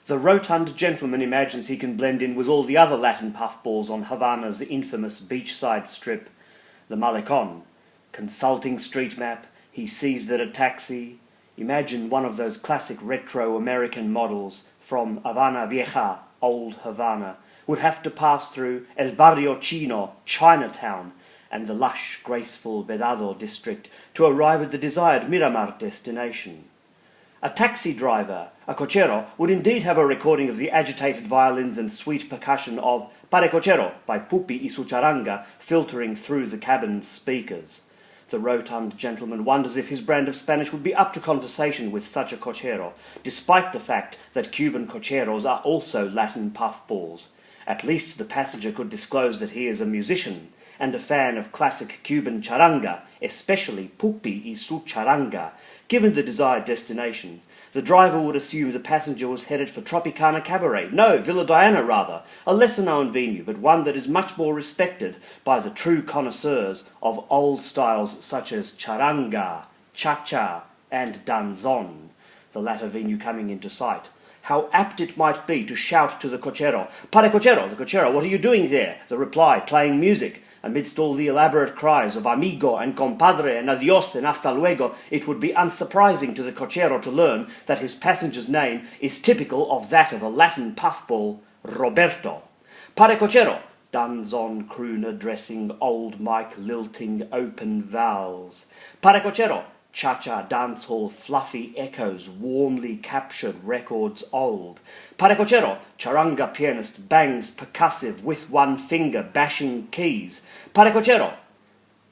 The rotund gentleman imagines he can blend in with all the other Latin puffballs on Havana's infamous beachside strip, the Malecon. Consulting street map, he sees that a taxi, imagine one of those classic retro American models from Havana Vieja, old Havana, would have to pass through El Barrio Chino, Chinatown, and the lush, graceful Vedado district to arrive at the desired Miramar destination. A taxi driver, a cochero, would indeed have a recording of the agitated violins and sweet percussion of Pare Cochero by Pupi y su charanga filtering through the cabin's speakers. The rotund gentleman wonders if his brand of Spanish would be up to conversation with such a cochero, despite the fact that Cuban cocheros are also Latin puffballs. At least the passenger could disclose that he is a musician and a fan of classic Cuban charanga, especially Pupi y su charanga. Given the desired destination, the driver would assume the passenger was headed for Tropicana Cabaret, no, Villa Diana rather, a lesser-known venue, but one that is much more respected by the true connoisseurs of old styles such as charanga, cha-cha, and danzon, the latter venue coming into sight. How apt it might be to shout to the cochero, "Pare cochero, the cochero, what are you doing there?" The reply, playing music. Amidst all the elaborate cries of amigo and compadre and adios and hasta luego, it would be unsurprising to the cochero to learn that his passenger's name is typical of that of a Latin puffball, Roberto. Pare cochero, danzon crooner dressing, old Mike lilting open vowels. Pare cochero, cha-cha dancehall fluffy echoes warmly captured records old. Pare cochero, charanga pianist bangs percussive with one finger bashing keys. Pare cochero,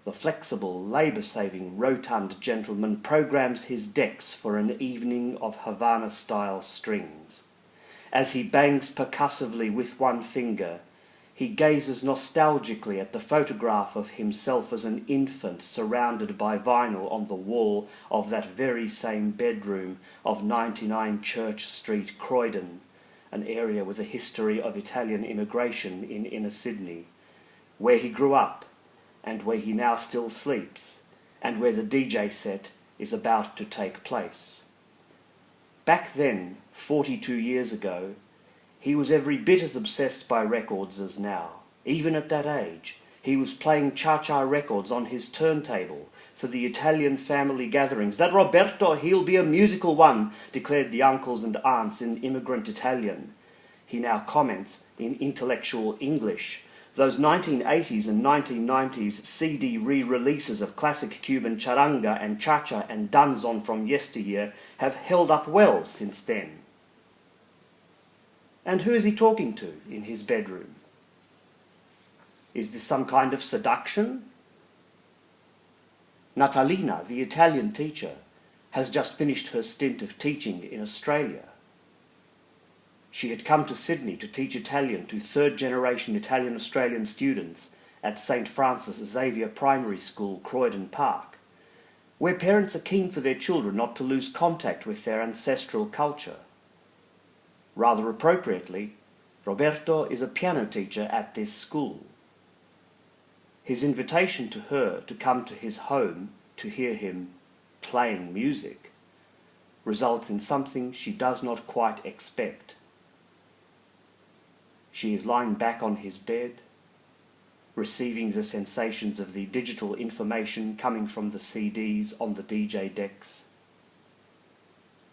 the flexible, labour-saving, rotund gentleman programs his decks for an evening of Havana-style strings. As he bangs percussively with one finger, he gazes nostalgically at the photograph of himself as an infant surrounded by vinyl on the wall of that very same bedroom of 99 Church Street, Croydon, an area with a history of Italian immigration in inner Sydney, where he grew up and where he now still sleeps, and where the DJ set is about to take place. Back then, 42 years ago, he was every bit as obsessed by records as now. Even at that age, he was playing cha-cha records on his turntable for the Italian family gatherings. "That Roberto, he'll be a musical one," declared the uncles and aunts in immigrant Italian. He now comments in intellectual English. Those 1980s and 1990s CD re-releases of classic Cuban charanga and cha-cha and danzon from yesteryear have held up well since then. And who is he talking to in his bedroom? Is this some kind of seduction? Natalina, the Italian teacher, has just finished her stint of teaching in Australia. She had come to Sydney to teach Italian to third-generation Italian-Australian students at St. Francis Xavier Primary School, Croydon Park, where parents are keen for their children not to lose contact with their ancestral culture. Rather appropriately, Roberto is a piano teacher at this school. His invitation to her to come to his home to hear him playing music results in something she does not quite expect. She is lying back on his bed, receiving the sensations of the digital information coming from the CDs on the DJ decks.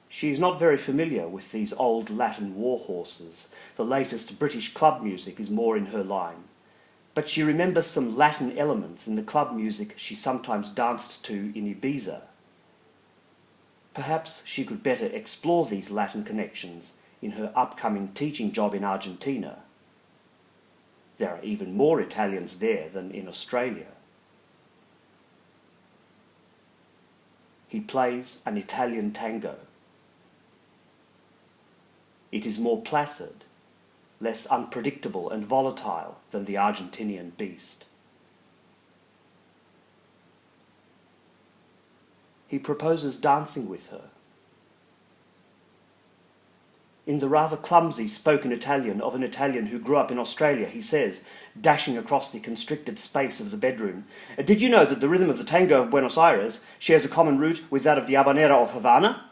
She is not very familiar with these old Latin war horses. The latest British club music is more in her line. But she remembers some Latin elements in the club music she sometimes danced to in Ibiza. Perhaps she could better explore these Latin connections in her upcoming teaching job in Argentina. There are even more Italians there than in Australia. He plays an Italian tango. It is more placid, less unpredictable and volatile than the Argentinian beast. He proposes dancing with her. In the rather clumsy spoken Italian of an Italian who grew up in Australia, he says, dashing across the constricted space of the bedroom, "Did you know that the rhythm of the tango of Buenos Aires shares a common root with that of the habanera of Havana?"